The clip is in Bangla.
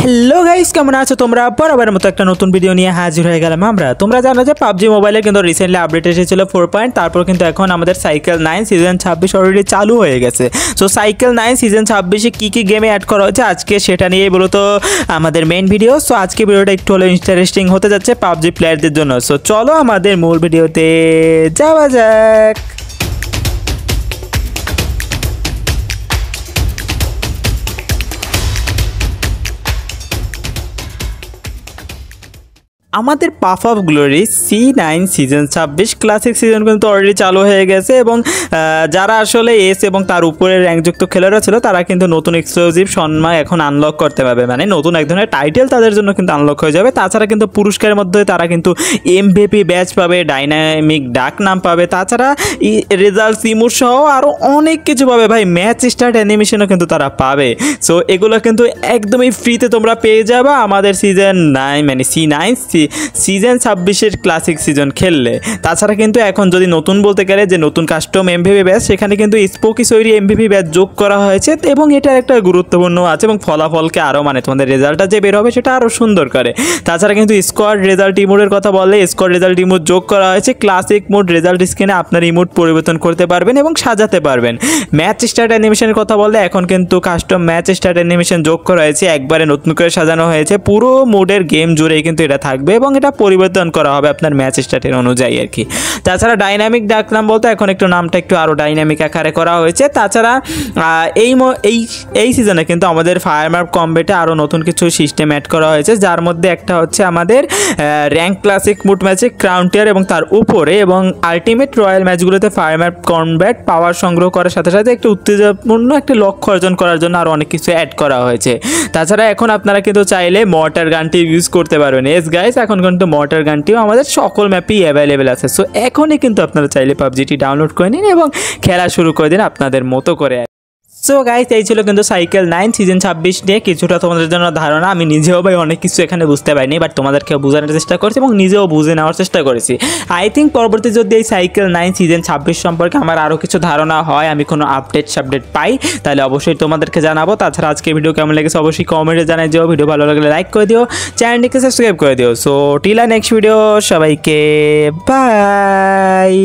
হ্যালো গাইস, কেমন আছো তোমরা? বরাবরের মতো একটা নতুন ভিডিও নিয়ে হাজির হয়ে গেলাম আমরা। তোমরা জানো যে পাবজি মোবাইলে কিন্তু রিসেন্টলি আপডেট এসেছিল 4 তারপর কিন্তু এখন আমাদের সাইকেল 9 সিজন 26 অলরেডি চালু হয়ে গেছে। সো সাইকেল 9 সিজন 26-এ কী কী গেমে অ্যাড করা হয়েছে আজকে সেটা নিয়েই বলতো আমাদের মেইন ভিডিও। সো আজকে ভিডিওটা একটু হলেও ইন্টারেস্টিং হতে যাচ্ছে পাবজি প্লেয়ারদের জন্য। সো চলো আমাদের মূল ভিডিওতে যাওয়া যাক। আমাদের puff of glory C9 season 26 classic season কিন্তু অলরেডি চালু হয়ে গেছে এবং যারা আসলে এস এবং তার উপরে র্যাঙ্কযুক্ত খেলোয়াড়রা ছিল তারা কিন্তু নতুন এক্সক্লুসিভ সম্মান এখন আনলক করতে পারবে, মানে নতুন এক ধরনের টাইটেল তাদের জন্য কিন্তু আনলক হয়ে যাবে। তাছাড়া কিন্তু পুরস্কারের মধ্যে তারা কিন্তু MVP ব্যাচ পাবে, ডাইনামিক ডাক নাম পাবে, তাছাড়া রেজাল্ট ইমোট সহ আরও অনেক কিছু পাবে ভাই। ম্যাচ স্টার্ট অ্যানিমেশনও কিন্তু তারা পাবে। সো এগুলো কিন্তু একদমই ফ্রিতে তোমরা পেয়ে যাবে আমাদের সিজন 9 মানে C9 সিজন 26-এর ক্লাসিক সিজন খেললে। তাছাড়া কিন্তু এখন যদি নতুন বলতে গেলে যে নতুন কাস্টম MVP ব্যাচ, সেখানে কিন্তু স্পোকি সৈরি MVP ব্যাচ যোগ করা হয়েছে এবং এটার একটা গুরুত্বপূর্ণ আছে এবং ফলাফলকে আরও মানে তোমাদের রেজাল্টটা যে বের হবে সেটা আরও সুন্দর করে। তাছাড়া কিন্তু স্কোয়াড রেজাল্ট ইমোটের কথা বললে স্কোয়াড রেজাল্ট ইমোট যোগ করা হয়েছে। ক্লাসিক মোড রেজাল্ট স্ক্রিনে আপনার ইমোট পরিবর্তন করতে পারবেন এবং সাজাতে পারবেন। ম্যাচ স্টার্ট অ্যানিমেশনের কথা বললে এখন কিন্তু কাস্টম ম্যাচ স্টার্ট অ্যানিমেশন যোগ করা হয়েছে, একবারে নতুন করে সাজানো হয়েছে। পুরো মোডের গেম জুড়েই কিন্তু এটা থাকবে এবং এটা পরিবর্তন করা হবে আপনার ম্যাচ স্টার্টের অনুযায়ী আর কি। তাছাড়া ডাইনামিক ডাক নাম বলতে এখন একটু নামটা একটু আরও ডাইনামিক আকারে করা হয়েছে। তাছাড়া এই সিজনে কিন্তু আমাদের ফায়ারমার্ক কম্বেটে আরও নতুন কিছু সিস্টেম অ্যাড করা হয়েছে, যার মধ্যে একটা হচ্ছে আমাদের র্যাঙ্ক ক্লাসিক মুড ম্যাচে ক্রাউন টিয়ার এবং তার উপরে এবং আলটিমেট রয়্যাল ম্যাচগুলোতে ফায়ারমার্ক কম্ব্যাট পাওয়ার সংগ্রহ করার সাথে সাথে একটু উত্তেজনাপূর্ণ একটা লক্ষ্য অর্জন করার জন্য আরও অনেক কিছু অ্যাড করা হয়েছে। তাছাড়া এখন আপনারা কিন্তু চাইলে মর্টার গানটি ইউজ করতে পারবেন। এস গাইস, এখন কিন্তু মর্টার গানটিও আমাদের সকল ম্যাপেই অ্যাভেলেবেল আছে। সো এখনই কিন্তু আপনারা চাইলে পাবজিটি ডাউনলোড করে নিন এবং খেলা শুরু করে দিন আপনাদের মতো করে। সো গাইস, এই ছিল কিন্তু সাইকেল 9 সিজন 26 নিয়ে কিছুটা তোমাদের জন্য ধারণা। আমি নিজেও ভাই অনেক কিছু এখানে বুঝতে পারিনি, বাট তোমাদেরকে বোঝানোর চেষ্টা করেছি এবং নিজেও বুঝে নেওয়ার চেষ্টা করেছি। আই থিঙ্ক পরবর্তী যদি এই সাইকেল 9 সিজন 26 সম্পর্কে আমার আরও কিছু ধারণা হয়, আমি কোনো আপডেট পাই, তাহলে অবশ্যই তোমাদেরকে জানাবো। তাছাড়া আজকে ভিডিও কেমন লেগেছে অবশ্যই কমেন্টে জানাই দিও। ভিডিও ভালো লাগলে লাইক করে দিও, চ্যানেলটিকে সাবস্ক্রাইব করে দিও। সো টিলা নেক্সট ভিডিও, সবাইকে বাই।